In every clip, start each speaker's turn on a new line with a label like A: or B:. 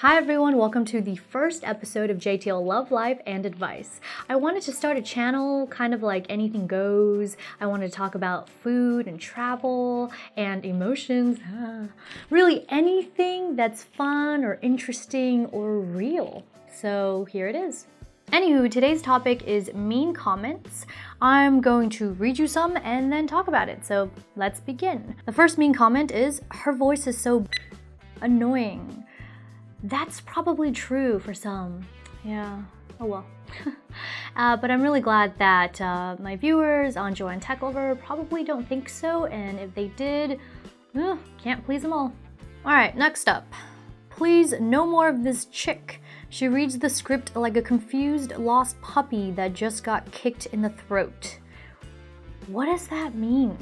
A: Hi everyone, welcome to the first episode of JTL Love, Life&Advice. I wanted to start a channel kind of like anything goes. I wanted to talk about food and travel and emotions. Really anything that's fun or interesting or real. So here it is. Anywho, today's topic is mean comments. I'm going to read you some and then talk about it. So let's begin. The first mean comment is, her voice is so annoying. That's probably true for some. Yeah, oh well. But I'm really glad that my viewers on JoanneTechLover probably don't think so, and if they did, can't please them all. Alright, next up. Please, no more of this chick. She reads the script like a confused, lost puppy that just got kicked in the throat. What does that mean?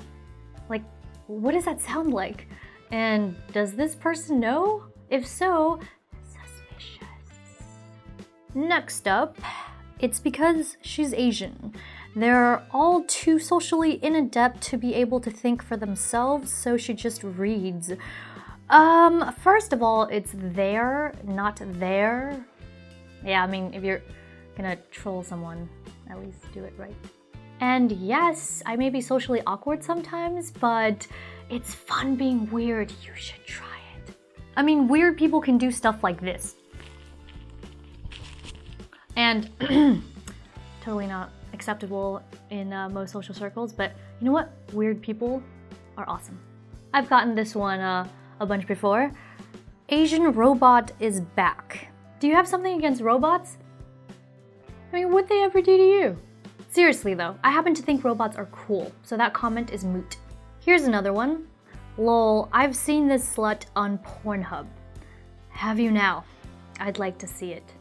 A: Like, what does that sound like? And does this person know? If so, next up, it's because she's Asian. They're all too socially inadept to be able to think for themselves, so she just reads. First of all, it's there, not there. Yeah, I mean, if you're gonna troll someone, at least do it right. And yes, I may be socially awkward sometimes, but it's fun being weird. You should try it. I mean, weird people can do stuff like this. And totally not acceptable in most social circles, but you know what? Weird people are awesome. I've gotten this one a bunch before. Asian robot is back. Do you have something against robots? I mean, what'd they ever do to you? Seriously though, I happen to think robots are cool, so that comment is moot. Here's another one. Lol, I've seen this slut on Pornhub. Have you now? I'd like to see it.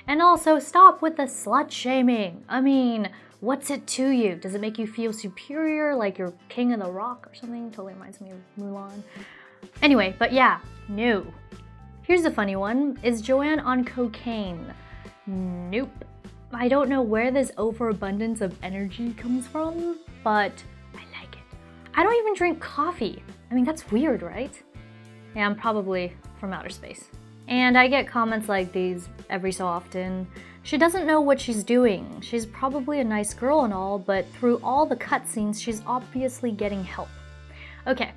A: And also, stop with the slut shaming. I mean, what's it to you? Does it make you feel superior, like you're king of the rock or something? Totally reminds me of Mulan. Anyway, but yeah, no. Here's a funny one. Is Joanne on cocaine? Nope. I don't know where this overabundance of energy comes from, but I like it. I don't even drink coffee. I mean, that's weird, right? Yeah, I'm probably from outer space. And I get comments like these every so often. She doesn't know what she's doing. She's probably a nice girl and all, but through all the cutscenes, she's obviously getting help. Okay,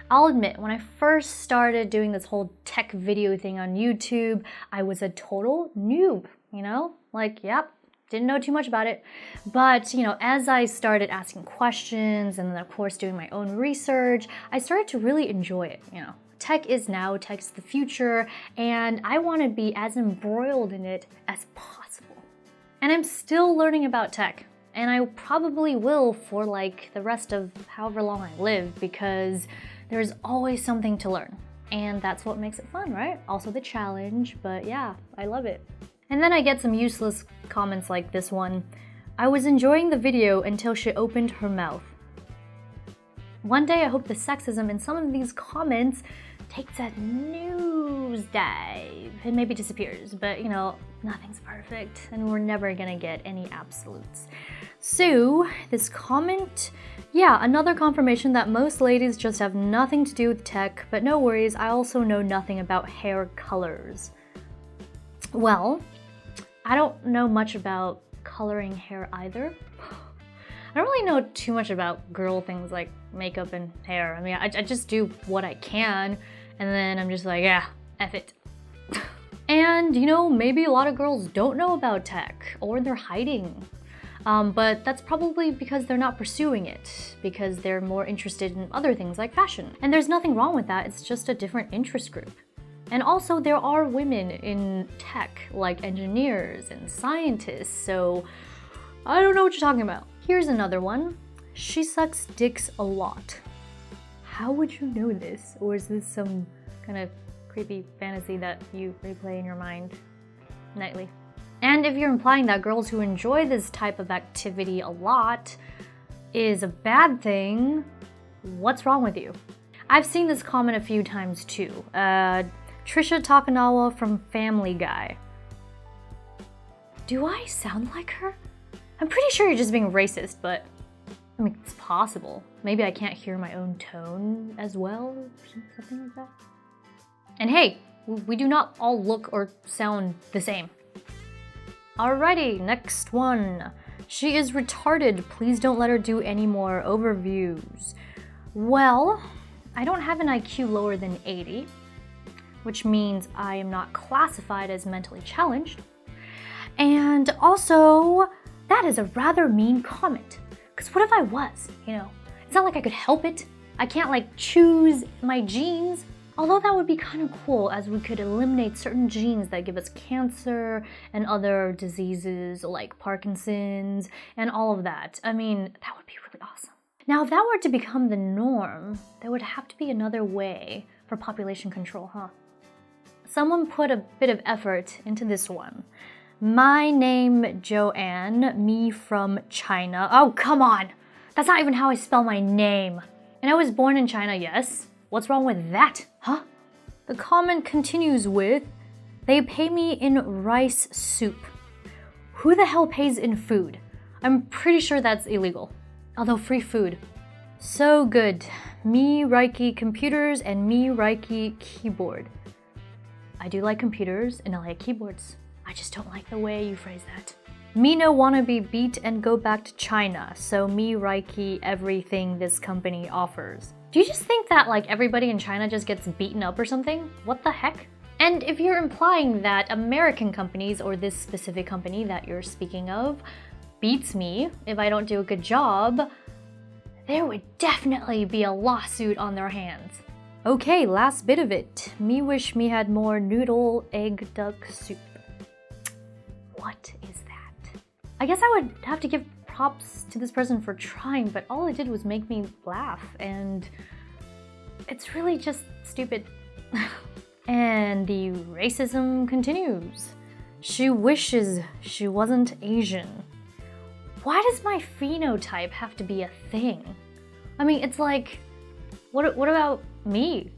A: I'll admit, when I first started doing this whole tech video thing on YouTube, I was a total noob, you know? Like, yep, didn't know too much about it. But, you know, as I started asking questions and then of course doing my own research, I started to really enjoy it, you know? Tech is now, tech's the future, and I want to be as embroiled in it as possible. And I'm still learning about tech, and I probably will for like the rest of however long I live, because there's always something to learn. And that's what makes it fun, right? Also the challenge, but yeah, I love it. And then I get some useless comments like this one. I was enjoying the video until she opened her mouth. One day I hope the sexism in some of these comments takes a nosedive and maybe disappears, but you know, nothing's perfect and we're never gonna get any absolutes. So this comment, yeah, another confirmation that most ladies just have nothing to do with tech, but no worries, I also know nothing about hair colors. Well, I don't know much about coloring hair either. I don't really know too much about girl things like makeup and hair. I mean, I just do what I can, and then I'm just like, yeah, F it. And, you know, maybe a lot of girls don't know about tech, or they're hiding. But that's probably because they're not pursuing it, because they're more interested in other things like fashion. And there's nothing wrong with that, it's just a different interest group. And also, there are women in tech, like engineers and scientists, so I don't know what you're talking about. Here's another one. She sucks dicks a lot. How would you know this? Or is this some kind of creepy fantasy that you replay in your mind nightly? And if you're implying that girls who enjoy this type of activity a lot is a bad thing, what's wrong with you? I've seen this comment a few times too. Trisha Takanawa from Family Guy. Do I sound like her? I'm pretty sure you're just being racist, but I mean, it's possible. Maybe I can't hear my own tone as well, something like that. And hey, We do not all look or sound the same. Alrighty, next one. She is retarded. Please don't let her do any more overviews. Well, I don't have an IQ lower than 80, which means I am not classified as mentally challenged. And also, that is a rather mean comment. Because what if I was, It's not like I could help it. I can't like choose my genes. Although that would be kind of cool, as we could eliminate certain genes that give us cancer and other diseases like Parkinson's and all of that. I mean, that would be really awesome. Now, if that were to become the norm, there would have to be another way for population control, huh? Someone put a bit of effort into this one. My name, Joanne, me from China. Oh, come on! That's not even how I spell my name. And I was born in China, yes. What's wrong with that, huh? The comment continues with, they pay me in rice soup. Who the hell pays in food? I'm pretty sure that's illegal. Although free food. So good. Me Reiki computers and me Reiki keyboard. I do like computers and I like keyboards. I just don't like the way you phrase that. Me no wanna be beat and go back to China, so me Reiki everything this company offers. Do you just think that like everybody in China just gets beaten up or something? What the heck? And if you're implying that American companies or this specific company that you're speaking of beats me if I don't do a good job, there would definitely be a lawsuit on their hands. Okay, last bit of it. Me wish me had more noodle egg duck soup. What is that? I guess I would have to give props to this person for trying, but all it did was make me laugh, and it's really just stupid. And the racism continues. She wishes she wasn't Asian. Why does my phenotype have to be a thing? I mean, it's like, what about me,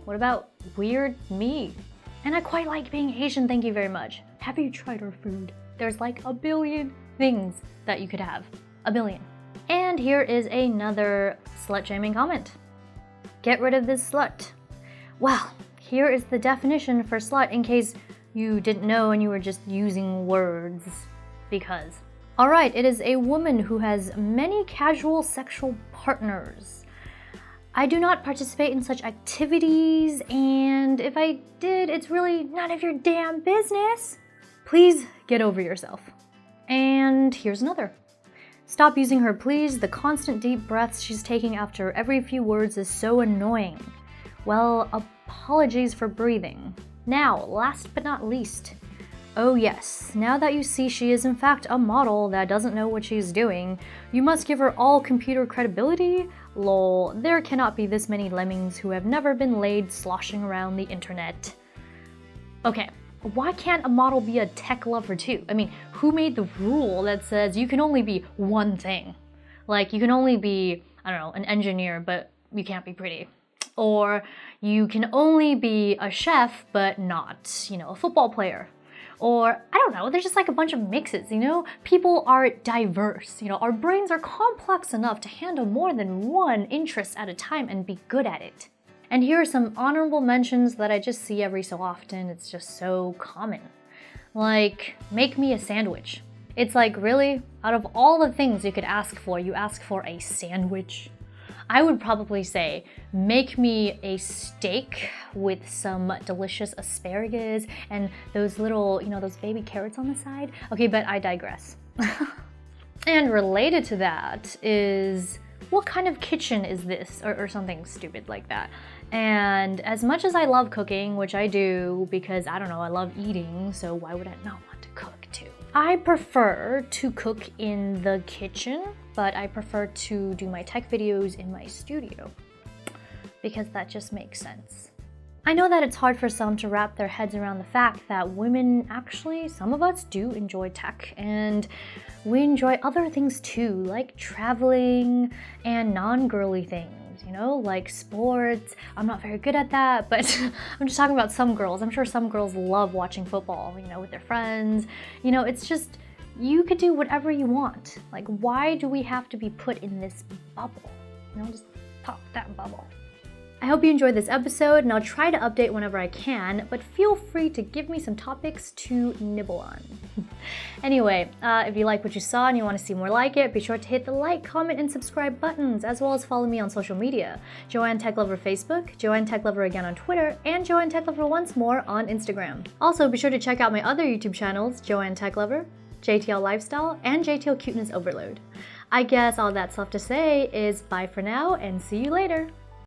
A: What about weird me? And I quite like being Asian, thank you very much. Have you tried our food? There's like a billion things that you could have. A billion. And here is another slut-shaming comment. Get rid of this slut. Well, here is the definition for slut in case you didn't know and you were just using words because. Alright, it is a woman who has many casual sexual partners. I do not participate in such activities, and if I did, it's really none of your damn business. Please get over yourself. And here's another. Stop using her, please. The constant deep breaths she's taking after every few words is so annoying. Well, apologies for breathing. Now, last but not least. Oh yes, now that you see she is in fact a model that doesn't know what she's doing, you must give her all computer credibility? Lol, there cannot be this many lemmings who have never been laid sloshing around the internet. Okay, why can't a model be a tech lover too? I mean, who made the rule that says you can only be one thing? Like, you can only be, I don't know, an engineer, but you can't be pretty. Or you can only be a chef, but not, a football player. Or, I don't know, there's just like a bunch of mixes, People are diverse, our brains are complex enough to handle more than one interest at a time and be good at it. And here are some honorable mentions that I just see every so often. It's just so common. Like, make me a sandwich. It's like, really? Out of all the things you could ask for, you ask for a sandwich? I would probably say, make me a steak with some delicious asparagus and those little, those baby carrots on the side. Okay, but I digress. And related to that is, what kind of kitchen is this? Or something stupid like that. And as much as I love cooking, which I do because, I don't know, I love eating, so why would I not want to cook too? I prefer to cook in the kitchen, but I prefer to do my tech videos in my studio because that just makes sense. I know that it's hard for some to wrap their heads around the fact that women actually, some of us do enjoy tech, and we enjoy other things too, like traveling and non-girly things, like sports. I'm not very good at that, but I'm just talking about some girls. I'm sure some girls love watching football, with their friends. It's just, you could do whatever you want. Like, why do we have to be put in this bubble? Just pop that bubble. I hope you enjoyed this episode, and I'll try to update whenever I can, but feel free to give me some topics to nibble on. Anyway, if you like what you saw and you want to see more like it, be sure to hit the like, comment, and subscribe buttons, as well as follow me on social media. JoanneTechLover Facebook, JoanneTechLover again on Twitter, and JoanneTechLover once more on Instagram. Also, be sure to check out my other YouTube channels, JoanneTechLover, JTL Lifestyle, and JTL Cuteness Overload. I guess all that's left to say is bye for now, and see you later!